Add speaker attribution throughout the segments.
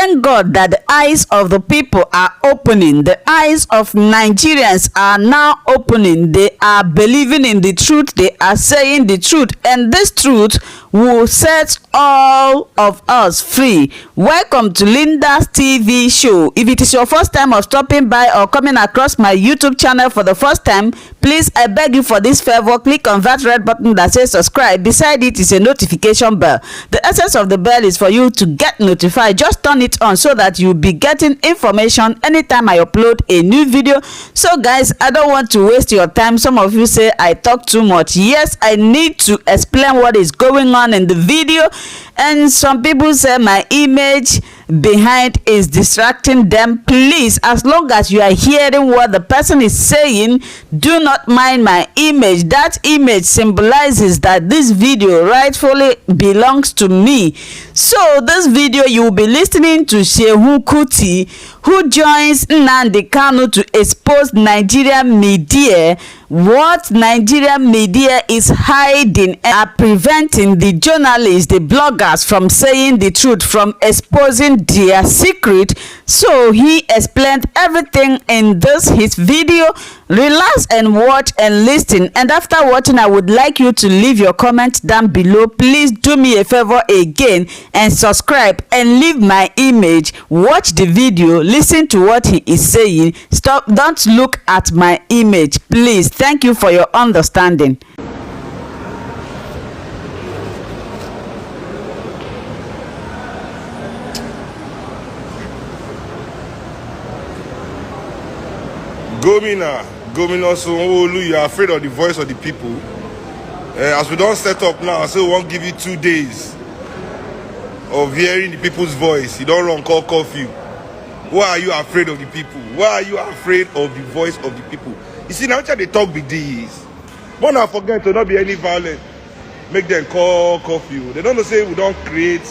Speaker 1: thank God that the eyes of the people are opening. The eyes of Nigerians are now opening. They are believing in the truth. They are saying the truth. And this truth will set all of us free. Welcome to Linda's TV show. If it is your first time of stopping by or coming across my YouTube channel for the first time, please, I beg you for this favor, click on that red button that says subscribe. Beside it is a notification bell. The essence of the bell is for you to get notified. Just turn it on so that you'll be getting information anytime I upload a new video. So guys, I don't want to waste your time. Some of you say I talk too much. Yes, I need to explain what is going on in the video, and some people say my image behind is distracting them. Please, as long as you are hearing what the person is saying, do not mind my image. That image symbolizes that this video rightfully belongs to me. So this video you will be listening to Shehu Kuti, who joins Nnamdi Kanu to expose Nigerian media. What Nigerian media is hiding and are preventing the journalists, the bloggers from saying the truth, from exposing their secret. So he explained everything in his video. Relax and watch and listen. And after watching, I would like you to leave your comment down below. Please do me a favor again and subscribe and leave my image. Watch the video, listen to what he is saying. Stop, don't look at my image, please. Thank you for your understanding.
Speaker 2: Gomina Sanwo-Olu, you are afraid of the voice of the people. As we don't set up now, so we won't give you 2 days of hearing the people's voice. You don't run call curfew. Why are you afraid of the people? Why are you afraid of the voice of the people? You see, now they talk with these. But now forget to not be any violent. Make them call curfew. They don't say we don't create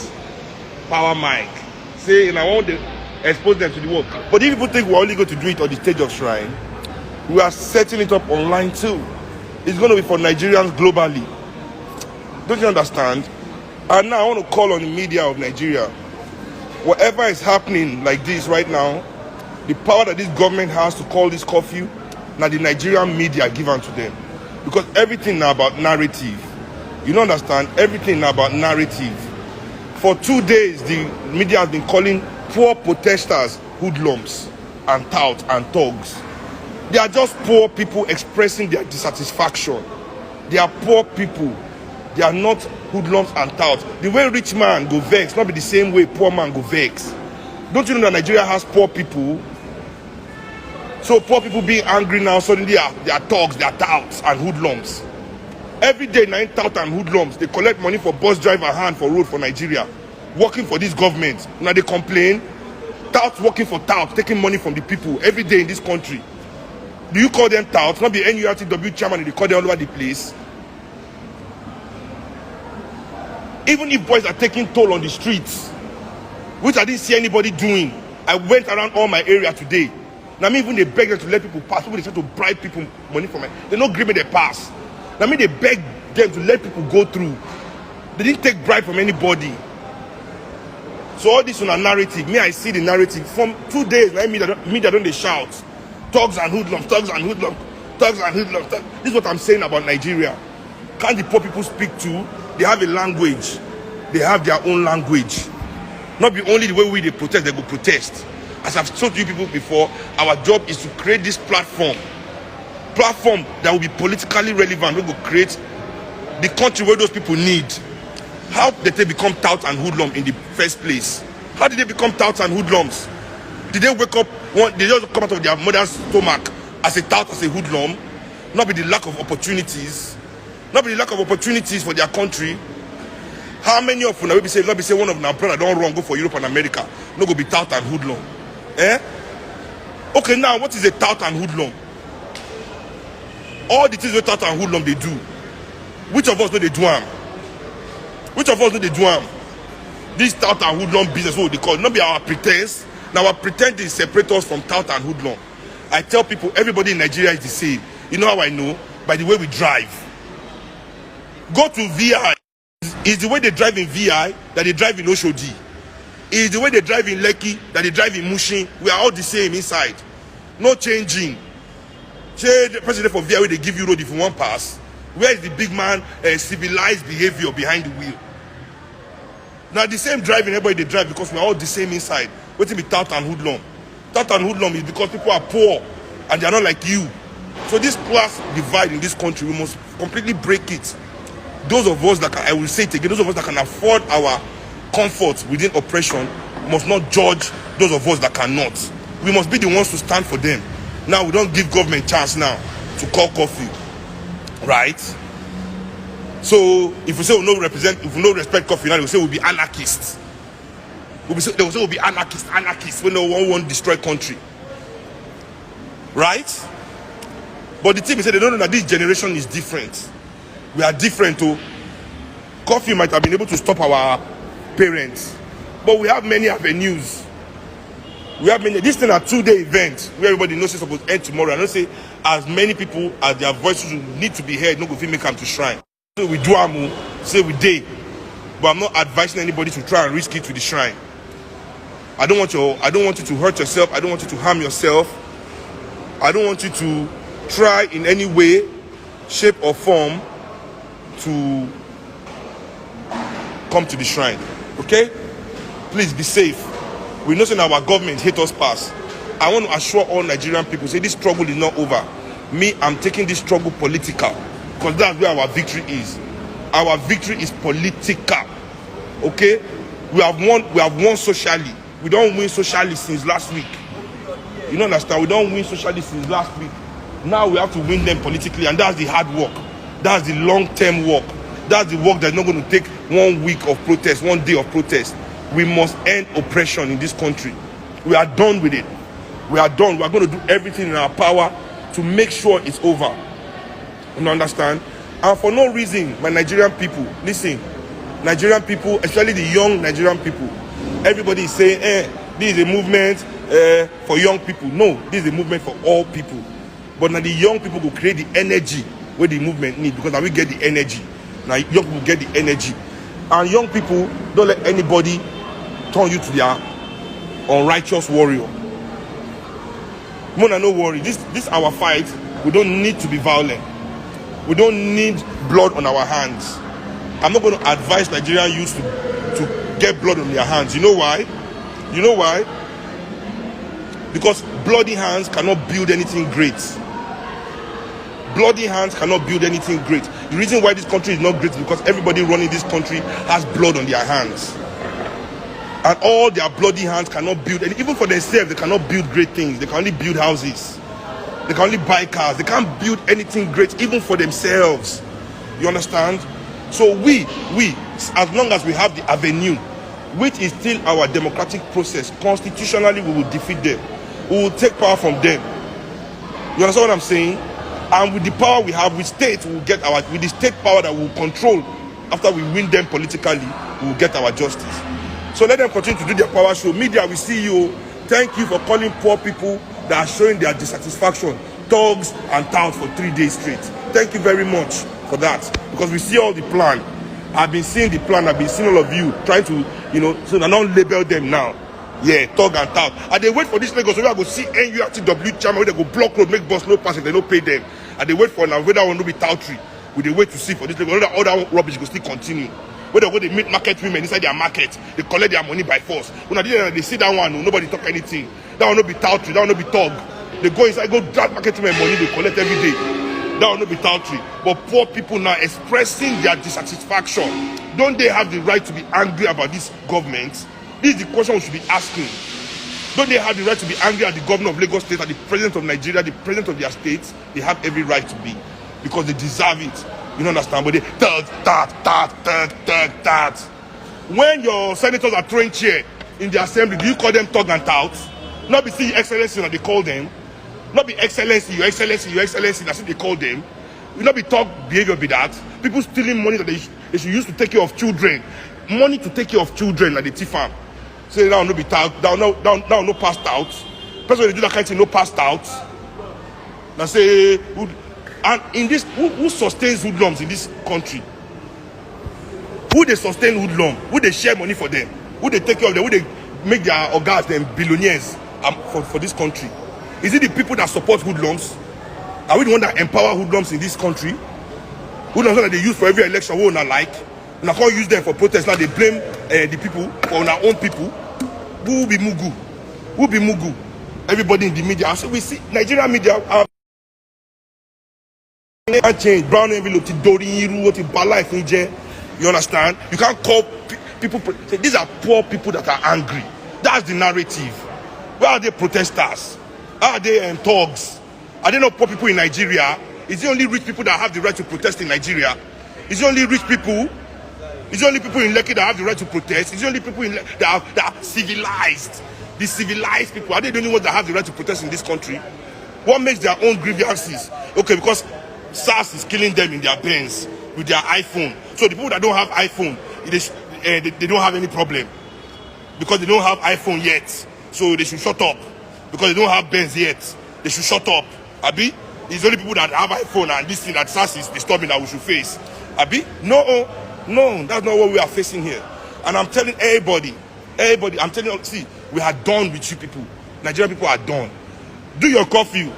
Speaker 2: power mic. Say, and I want to expose them to the world. But if people think we're only going to do it on the stage of Shrine, we are setting it up online too. It's going to be for Nigerians globally. Don't you understand? And now I want to call on the media of Nigeria. Whatever is happening like this right now, the power that this government has to call this curfew, now the Nigerian media given to them. Because everything now about narrative. You don't understand? Everything now about narrative. For 2 days, the media has been calling poor protesters hoodlums and touts and thugs. They are just poor people expressing their dissatisfaction. They are poor people. They are not hoodlums and touts. The way rich man go vex, not be the same way poor man go vex. Don't you know that Nigeria has poor people? So poor people being angry now, suddenly they are thugs, they are touts and hoodlums. Every day, 9,000 and hoodlums, they collect money for bus driver hand for road for Nigeria, working for this government. Now they complain, touts working for touts, taking money from the people every day in this country. Do you call them touts? Not be NURTW chairman, they call them all over the place. Even if boys are taking toll on the streets, which I didn't see anybody doing. I went around all my area today. Now me even they beg them to let people pass. People they try to bribe people money from it. They don't give me the pass. Now me they beg them to let people go through. They didn't take bribe from anybody. So all this on a narrative. Me I see the narrative from 2 days. Now media don't they shout. Thugs and hoodlums, thugs and hoodlums, thugs and hoodlums. This is what I'm saying about Nigeria. Can't the poor people speak too? They have a language. They have their own language. Not be only the way they protest, they go protest. As I've told you people before, our job is to create this platform that will be politically relevant. We will create the country where those people need. How did they become touts and hoodlums in the first place? How did they become touts and hoodlums? Did they wake up, they just come out of their mother's stomach as a tout, as a hoodlum? Not be the lack of opportunities. Not be the lack of opportunities for their country. How many of you now will be say one of our brother don't run go for Europe and America? No go be tout and hoodlum. Okay, now what is a tout and hoodlum? All the things with tout and hoodlum they do. Which of us know they do them? Which of us know they do them? This tout and hoodlum business, what they call it, not be our pretense. Now our pretense is separate us from tout and hoodlum. I tell people everybody in Nigeria is the same. You know how I know? By the way we drive. Go to VI. It's the way they drive in VI that they drive in Oshodi. It's the way they drive in Lekki that they drive in Mushin. We are all the same inside. No changing. Say the president for VIA, they give you road if you want pass. Where is the big man civilized behavior behind the wheel? Now the same driving, everybody they drive because we are all the same inside. What to be tout and hoodlum? Tout and hoodlum is because people are poor and they are not like you. So this class divide in this country, we must completely break it. Those of us that can, I will say it again, those of us that can afford our comfort within oppression must not judge those of us that cannot. We must be the ones to stand for them. Now we don't give government chance now to call curfew, right? So if we say we no represent, if we no respect curfew, now they will say we'll be anarchists. They will say we'll be anarchists when no one won't destroy country, right? But the thing is, they don't know that this generation is different. We are different too. Curfew might have been able to stop our parents, but we have many avenues. We have many. This thing a 2-day event where everybody knows it's supposed to end tomorrow. I don't say as many people as their voices need to be heard. No go fit make them to shrine. So we do amu, say we day, but I'm not advising anybody to try and risk it to the shrine. I don't want you to hurt yourself. I don't want you to harm yourself. I don't want you to try in any way, shape or form to come to the shrine. Okay? Please be safe. We know that our government hate us pass. I want to assure all Nigerian people, say this struggle is not over. Me, I'm taking this struggle political, because that's where our victory is. Our victory is political. Okay? We have won socially. We don't win socially since last week. You don't understand? We don't win socially since last week. Now we have to win them politically, and that's the hard work. That's the long-term work. That's the work that's not going to take 1 week of protest, 1 day of protest. We must end oppression in this country. We are done with it. We are done. We are going to do everything in our power to make sure it's over. You understand? And for no reason, my Nigerian people, listen, Nigerian people, especially the young Nigerian people, everybody is saying, this is a movement for young people. No, this is a movement for all people. But now the young people will create the energy where the movement needs, because now we get the energy. Now young people get the energy. And young people, don't let anybody turn you to their unrighteous warrior. Mona, no worry. This our fight. We don't need to be violent. We don't need blood on our hands. I'm not going to advise Nigerian youth to get blood on their hands. You know why? You know why? Because bloody hands cannot build anything great. Bloody hands cannot build anything great. The reason why this country is not great is because everybody running this country has blood on their hands. And all their bloody hands cannot build, and even for themselves, they cannot build great things. They can only build houses. They can only buy cars. They can't build anything great, even for themselves. You understand? So we, as long as we have the avenue, which is still our democratic process, constitutionally we will defeat them. We will take power from them. You understand what I'm saying? And with the power we have, with state, we will get with the state power that we will control after we win them politically, we will get our justice. So let them continue to do their power show. Media, we see you. Thank you for calling poor people that are showing their dissatisfaction thugs and touts for 3 days straight. Thank you very much for that, because we see all the plan. I've been seeing the plan. I've been seeing all of you trying to, so I don't label them now. Yeah, thug and tout. And they wait for this Lagos, so I go see NURTW chairman, where they go block road, make bus no pass if they don't pay them. And they wait for now, whether one will be toutery. We they wait to see for this Lagos, other rubbish go still continue. Whether they meet market women inside their market, they collect their money by force. When they see that one, nobody talk anything. That one no be toutery, that one no be thug. They go inside, go drag market women money, they collect every day. That will not be toutery. But poor people now expressing their dissatisfaction. Don't they have the right to be angry about this government? This is the question we should be asking. Don't they have the right to be angry at the governor of Lagos State, at the president of Nigeria, the president of their states? They have every right to be, because they deserve it. You don't understand? But they thug. When your senators are throwing chair in the assembly, do you call them thug and tout? Not be see your excellency, that they call them. Not be excellency, your excellency, that's what they call them. Will not be talk behavior be that. People stealing money that they should use to take care of children. Money to take care of children, like the thief farm. Say that will not be tout, that will not passed out. Person they do that kind of thing, no passed out. Now say, and in this, who sustains hoodlums in this country? Who they sustain hoodlum? Who they share money for them? Who they take care of them? Who they make their organs them billionaires for this country? Is it the people that support hoodlums? Are we the one that empower hoodlums in this country? Hoodlums that they use for every election we not like. And I can't use them for protest. Now they blame the people for our own people. Who will be Mugu? Who will be Mugu? Everybody in the media. So we see Nigerian media change. Brown envelope to Doriru to Bala Niger. You understand? You can't call people. These are poor people that are angry. That's the narrative. Where are they protesters? Are they thugs? Are they not poor people in Nigeria? Is it only rich people that have the right to protest in Nigeria? Is it only rich people? Is it only people in Lekki that have the right to protest? Is it only people that are civilized? The civilized people, are they the only ones that have the right to protest in this country? What makes their own grievances? Okay, because SARS is killing them in their Benz with their iPhone. So the people that don't have iPhone, they don't have any problem. Because they don't have iPhone yet. So they should shut up. Because they don't have Benz yet. They should shut up. Abi? It's only people that have iPhone and this thing that SARS is disturbing that we should face. Abi? No, that's not what we are facing here. And I'm telling everybody, I'm telling you, see, we are done with you people. Nigerian people are done. Do your curfew,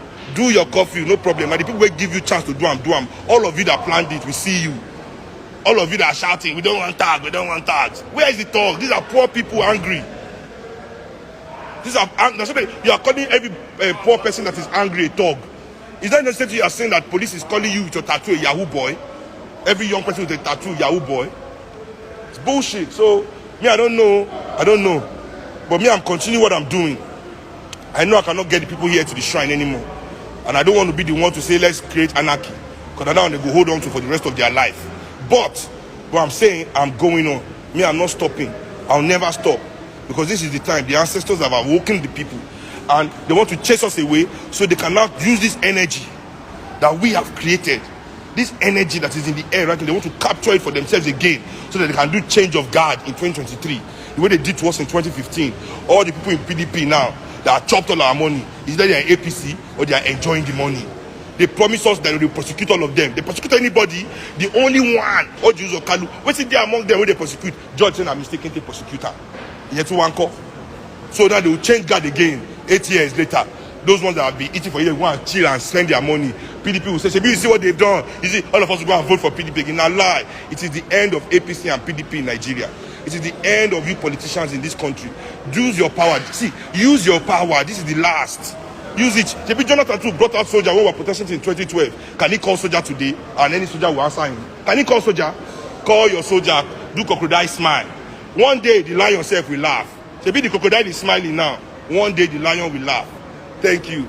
Speaker 2: no problem. And the people will give you chance to do them. All of you that planned it, we see you. All of you that are shouting, we don't want tags. Where is the talk? These are poor people angry. You are calling every poor person that is angry a thug. Is that necessarily you are saying that police is calling you with your tattoo a Yahoo boy? Every young person with a tattoo, Yahoo boy. It's bullshit. So, me, I don't know. But me, I'm continuing what I'm doing. I know I cannot get the people here to the shrine anymore. And I don't want to be the one to say, let's create anarchy. Because I don't want to go hold on to for the rest of their life. But, what I'm saying, I'm going on. Me, I'm not stopping. I'll never stop. Because this is the time. The ancestors have awoken the people. And they want to chase us away so they cannot use this energy that we have created. This energy that is in the air right now, they want to capture it for themselves again so that they can do change of guard in 2023. The way they did to us in 2015. All the people in PDP now that have chopped all our money, either they are in APC or they are enjoying the money. They promise us that they will prosecute all of them. They prosecute anybody. The only one, Ojuzo Kalu, what's it there among them when they prosecute? Judge said I'm mistaken to prosecutor. Yet one call. So that they will change guard again 8 years later. Those ones that have been eating for years want to chill and spend their money. PDP will say, you see what they've done? You see, all of us will go and vote for PDP again. Now lie. It is the end of APC and PDP in Nigeria. It is the end of you politicians in this country. Use your power. See, use your power. This is the last. Use it. JP Jonathan too brought out soldier when we were protesting in 2012. Can he call soldier today? And any soldier will answer him. Can he call soldier? Call your soldier. Do crocodile smile. One day the lion self will laugh. JP the crocodile is smiling now. One day the lion will laugh. Thank you.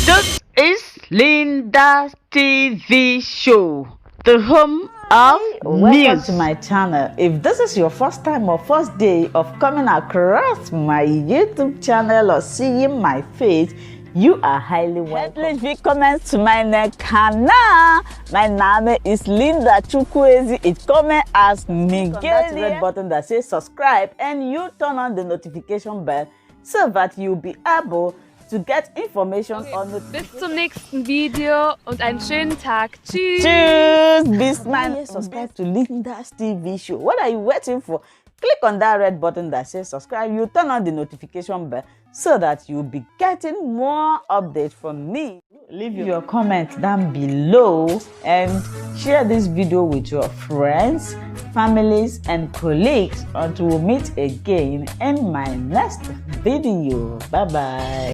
Speaker 1: This is Linda TV Show, the home of
Speaker 3: Welcome
Speaker 1: news.
Speaker 3: to my channel. If this is your first time or first day of coming across my YouTube channel or seeing my face, you are highly welcome. Herzlich willkommen zu meinem Kanal. My name is Linda Chukwueze. It comes as Miguel. That red button that says subscribe and you turn on the notification bell so that you'll be able to get information on the.
Speaker 4: Bis zum nächsten Video und einen schönen Tag. Tschüss.
Speaker 3: Cheers! Bis man subscribe to Linda's TV Show. What are you waiting for? Click on that red button that says subscribe. You turn on the notification bell so that you'll be getting more updates from me. Leave your comments down below and share this video with your friends, families, and colleagues until we meet again in my next video. Bye bye.